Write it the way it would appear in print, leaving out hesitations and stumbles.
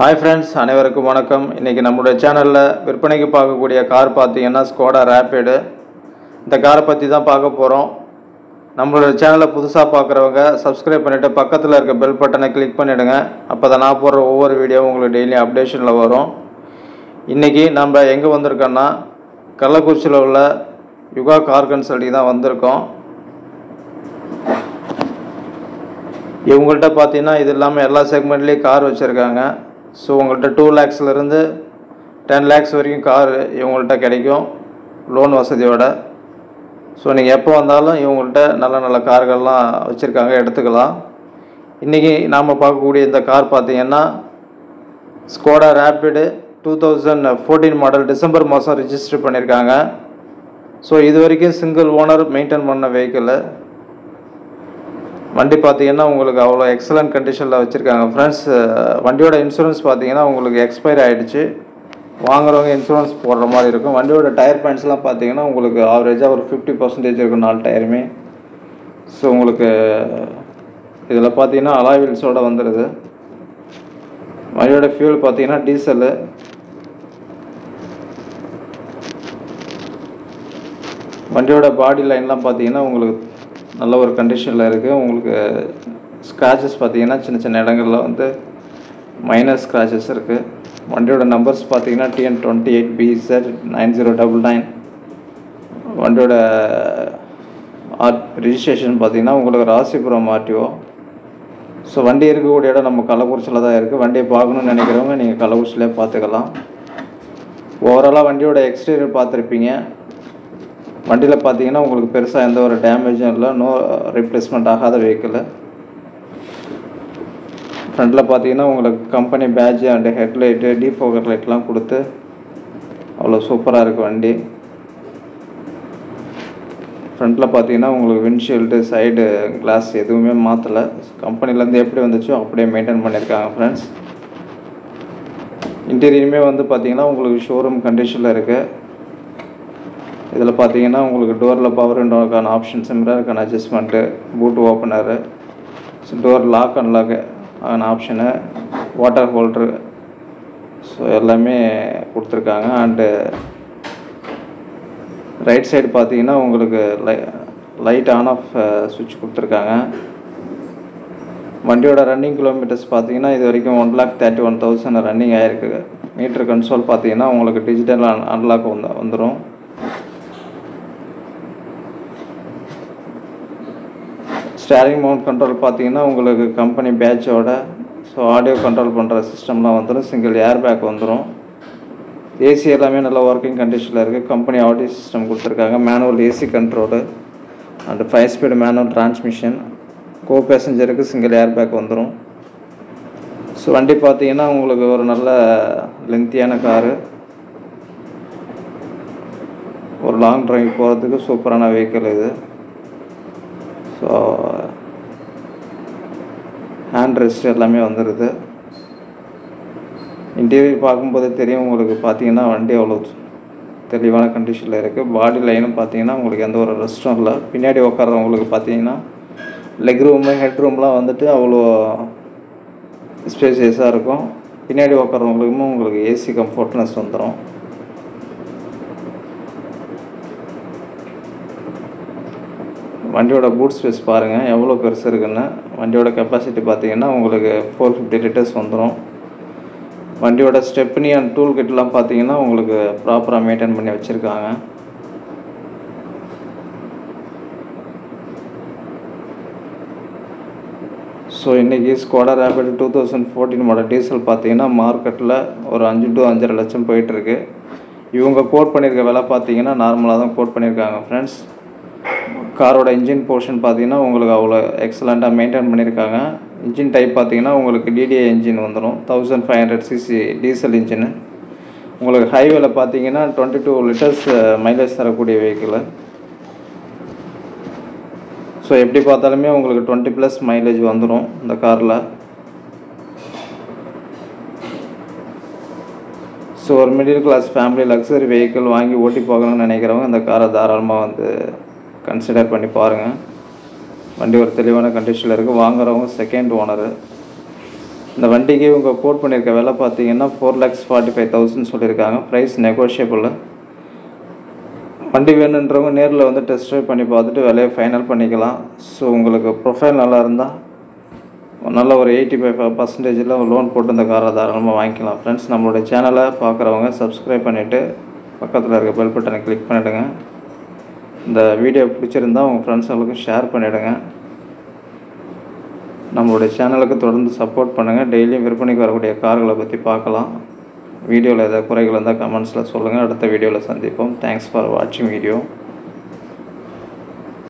Hi friends அனைவருக்கும் வணக்கம். இன்னைக்கு நம்மளுடைய சேனல்ல விற்பனைக்கு பார்க்கக்கூடிய கார் பாத்தீங்கன்னா ஸ்கோடா ரேபிட். இந்த காரை பத்தி தான் பார்க்க போறோம். நம்மளுடைய சேனலை புதுசா பார்க்கறவங்க Subscribe பண்ணிட்டு பக்கத்துல இருக்க பெல் பட்டனை கிளிக் பண்ணிடுங்க. அப்பதான் நான் போடுற ஒவ்வொரு வீடியோவும் உங்களுக்கு டெய்லி அப்டேஷன்ல வரும். இன்னைக்கு நம்ம எங்க வந்திருக்கோம்னா கள்ளக்குறிச்சியில உள்ள யுகா கார் கன்சல்டிங் தான் வந்திருக்கோம். இவங்கள்ட்ட பாத்தீங்கன்னா இது எல்லாமே எல்லா செக்மெண்ட்லயும் கார் வச்சிருக்காங்க. ஸோ உங்கள்கிட்ட 2 lakhsலேருந்து 10 lakhs வரைக்கும் கார் இவங்கள்ட்ட கிடைக்கும் லோன் வசதியோட. ஸோ நீங்கள் எப்போ வந்தாலும் இவங்கள்ட்ட நல்ல நல்ல கார்கள்லாம் வச்சுருக்காங்க, எடுத்துக்கலாம். இன்றைக்கி நாம் பார்க்கக்கூடிய இந்த கார் பார்த்திங்கன்னா ஸ்கோடா ரேபிட் 2014 மாடல் டிசம்பர் மாதம் ரிஜிஸ்டர் பண்ணியிருக்காங்க. ஸோ இது வரைக்கும் சிங்கிள் ஓனர் மெயின்டைன் பண்ண வெஹிக்கிள். வண்டி பார்த்தீங்கன்னா உங்களுக்கு அவ்வளோ எக்ஸலண்ட் கண்டிஷனில் வச்சுருக்காங்க ஃப்ரெண்ட்ஸ். வண்டியோட இன்சூரன்ஸ் பார்த்தீங்கன்னா உங்களுக்கு எக்ஸ்பைர் ஆகிடுச்சு. வாங்குறவங்க இன்சூரன்ஸ் போடுற மாதிரி இருக்கும். வண்டியோட டயர் பாயிண்ட்ஸ்லாம் பார்த்தீங்கன்னா உங்களுக்கு ஆவரேஜாக ஒரு 50% இருக்கும் 4 டயருமே. ஸோ உங்களுக்கு இதில் பார்த்தீங்கன்னா அலாய் வீல்ஸோடு வந்துடுது. வண்டியோட ஃபியூல் பார்த்தீங்கன்னா டீசலு. வண்டியோட பாடி லைன்லாம் பார்த்தீங்கன்னா உங்களுக்கு நல்ல ஒரு கண்டிஷனில் இருக்குது. உங்களுக்கு ஸ்க்ராச்சஸ் பார்த்தீங்கன்னா சின்ன சின்ன இடங்களில் வந்து மைனர் ஸ்க்ராச்சஸ் இருக்குது. வண்டியோட நம்பர்ஸ் பார்த்தீங்கன்னா TN28BZ9099. வண்டியோட ரிஜிஸ்ட்ரேஷன் பார்த்தீங்கன்னா உங்களுக்கு ராசிபுரம் RTO. ஸோ வண்டி இருக்கக்கூடிய இடம் நம்ம கள்ளக்குறிச்சியில் தான் இருக்குது. வண்டியை பார்க்கணுன்னு நினைக்கிறவங்க நீங்கள் கள்ளக்குறிச்சியிலே பார்த்துக்கலாம். ஓவராலாக வண்டியோட எக்ஸ்டீரியர் பார்த்துருப்பீங்க. வண்டியில் பார்த்தீங்கன்னா உங்களுக்கு பெருசாக எந்த ஒரு டேமேஜும் இல்லை. நோ ரீப்ளேஸ்மெண்ட் ஆகாத வெஹிக்கிள். ஃப்ரண்ட்டில் பார்த்தீங்கன்னா உங்களுக்கு கம்பெனி பேட்ஜ் அண்டு ஹெட்லைட்டு டிஃபோகர் லைட்லாம் கொடுத்து அவ்வளோ சூப்பராக இருக்குது வண்டி. ஃப்ரண்ட்டில் பார்த்தீங்கன்னா உங்களுக்கு விண்ட்ஷீல்டு சைடு கிளாஸ் எதுவுமே மாற்றலை. கம்பெனிலேருந்து எப்படி வந்துச்சோ அப்படியே மெயின்டைன் பண்ணியிருக்காங்க ஃப்ரெண்ட்ஸ். இன்டீரியருமே வந்து பார்த்தீங்கன்னா உங்களுக்கு ஷோரூம் கண்டிஷனில் இருக்குது. இதில் பார்த்தீங்கன்னா உங்களுக்கு டோரில் பவர் விண்டோக்கான ஆப்ஷன்ஸ், மிரருக்கான adjustment, boot opener, door lock unlock ஆன ஆப்ஷனு, வாட்டர் ஹோல்டரு, ஸோ எல்லாமே கொடுத்துருக்காங்க. அண்டு ரைட் சைடு பார்த்தீங்கன்னா உங்களுக்கு லைட் ஆன் ஆஃப் சுவிட்ச் கொடுத்துருக்காங்க. வண்டியோட ரன்னிங் கிலோமீட்டர்ஸ் பார்த்தீங்கன்னா இது வரைக்கும் 1,31,000 ரன்னிங் ஆகிருக்கு. மீட்டர் கன்சோல் பார்த்தீங்கன்னா உங்களுக்கு டிஜிட்டல் அன்லாக் வந்துடும். ஸ்டேரிங் மவுண்ட் கண்ட்ரோல் பார்த்தீங்கன்னா உங்களுக்கு கம்பெனி பேட்சோட. ஸோ ஆடியோ கண்ட்ரோல் பண்ணுற சிஸ்டம்லாம் வந்துடும். சிங்கிள் ஏர் பேக் வந்துடும். ஏசி எல்லாமே நல்ல ஒர்க்கிங் கண்டிஷனில் இருக்குது. கம்பெனி ஆடியோ சிஸ்டம் கொடுத்துருக்காங்க. Manual AC control and 5 speed manual transmission. Co பேசஞ்சருக்கு சிங்கிள் ஏர் பேக் வந்துடும். ஸோ வண்டி பார்த்தீங்கன்னா உங்களுக்கு ஒரு நல்ல லென்த்தியான காரு. ஒரு லாங் ட்ரைவ் போகிறதுக்கு சூப்பரான வெஹிக்கிள் இது. ஸோ ஹேண்ட் ரெஸ்ட் எல்லாமே வந்துடுது. இன்டீரியர் பார்க்கும்போதே தெரியும் உங்களுக்கு. பார்த்தீங்கன்னா வண்டி அவ்வளோ தெளிவான கண்டிஷனில் இருக்குது. பாடி லைனும் பார்த்தீங்கன்னா உங்களுக்கு எந்த ஒரு ரெஸ்ட்டும் இல்லை. பின்னாடி உட்கார்றவங்களுக்கு பார்த்தீங்கன்னா லெக் ரூமு ஹெட் ரூம்லாம் வந்துட்டு அவ்வளோ ஸ்பேசியஸாக இருக்கும். பின்னாடி உட்கார்றவங்களுக்கும் உங்களுக்கு ஏசி கம்ஃபர்ட்னஸ் வந்துடும். வண்டியோட பூட் ஸ்பேஸ் பாருங்கள் எவ்வளோ பெருசு இருக்குன்னு. வண்டியோட கெப்பாசிட்டி பார்த்தீங்கன்னா உங்களுக்கு 450 லிட்டர்ஸ் வந்துடும். வண்டியோட ஸ்டெப்னி அண்ட் டூல் கிட்லாம் பார்த்தீங்கன்னா உங்களுக்கு ப்ராப்பராக மெயின்டைன் பண்ணி வச்சுருக்காங்க. ஸோ இன்றைக்கி ஸ்கோடா ரேபிட் 2014 மாடல் டீசல் பார்த்தீங்கன்னா மார்க்கெட்டில் ஒரு 5 to 5.5 லட்சம் போயிட்டுருக்கு. இவங்க கோட் பண்ணியிருக்க விலை பார்த்தீங்கன்னா நார்மலாக தான் கோட் பண்ணியிருக்காங்க ஃப்ரெண்ட்ஸ். காரோட இன்ஜின் போர்ஷன் பார்த்தீங்கன்னா உங்களுக்கு அவ்வளோ எக்ஸலண்ட்டாக மெயின்டைன் பண்ணியிருக்காங்க. இன்ஜின் டைப் பார்த்தீங்கன்னா உங்களுக்கு DDI இன்ஜின் வந்துடும். 1500cc diesel engine. உங்களுக்கு ஹைவேல பார்த்தீங்கன்னா 22 லிட்டர்ஸ் மைலேஜ் தரக்கூடிய வெஹிக்கிள். ஸோ எப்படி பார்த்தாலுமே உங்களுக்கு 20+ மைலேஜ் வந்துடும் இந்த காரில். ஸோ ஒரு middle class family luxury vehicle வாங்கி ஓட்டி போகணும்னு நினைக்கிறவங்க இந்த காரை தாராளமாக வந்து கன்சிடர் பண்ணி பாருங்கள். வண்டி ஒரு தெளிவான கண்டிஷனில் இருக்குது. வாங்குறவங்க செகண்ட் ஓனரு. இந்த வண்டிக்கு இவங்க கோட் பண்ணியிருக்க விலை பார்த்தீங்கன்னா 4,45,000 சொல்லியிருக்காங்க. Price negotiable. வண்டி வேணுன்றவங்க நேரில் வந்து டெஸ்ட் ட்ரைவ் பண்ணி பார்த்துட்டு விலையை ஃபைனல் பண்ணிக்கலாம். ஸோ உங்களுக்கு ப்ரொஃபைல் நல்லா இருந்தால் நல்ல ஒரு 85% லோன் போட்டு இந்த காரை தாராளமாக வாங்கிக்கலாம். ஃப்ரெண்ட்ஸ், நம்மளுடைய சேனலை பார்க்குறவங்க சப்ஸ்கிரைப் பண்ணிவிட்டு பக்கத்தில் இருக்க பெல் பட்டனை கிளிக் பண்ணிவிடுங்க. இந்த வீடியோ பிடிச்சிருந்தால் உங்கள் ஃப்ரெண்ட்ஸுங்களுக்கு ஷேர் பண்ணிவிடுங்க. நம்மளுடைய சேனலுக்கு தொடர்ந்து சப்போர்ட் பண்ணுங்கள். டெய்லியும் விற்பனைக்கு வரக்கூடிய கார்களை பற்றி பார்க்கலாம். வீடியோவில் ஏதாவது குறைகள் இருந்தால் கமெண்ட்ஸில் சொல்லுங்கள். அடுத்த வீடியோவில் சந்திப்போம். தேங்க்ஸ் ஃபார் வாட்சிங் வீடியோ.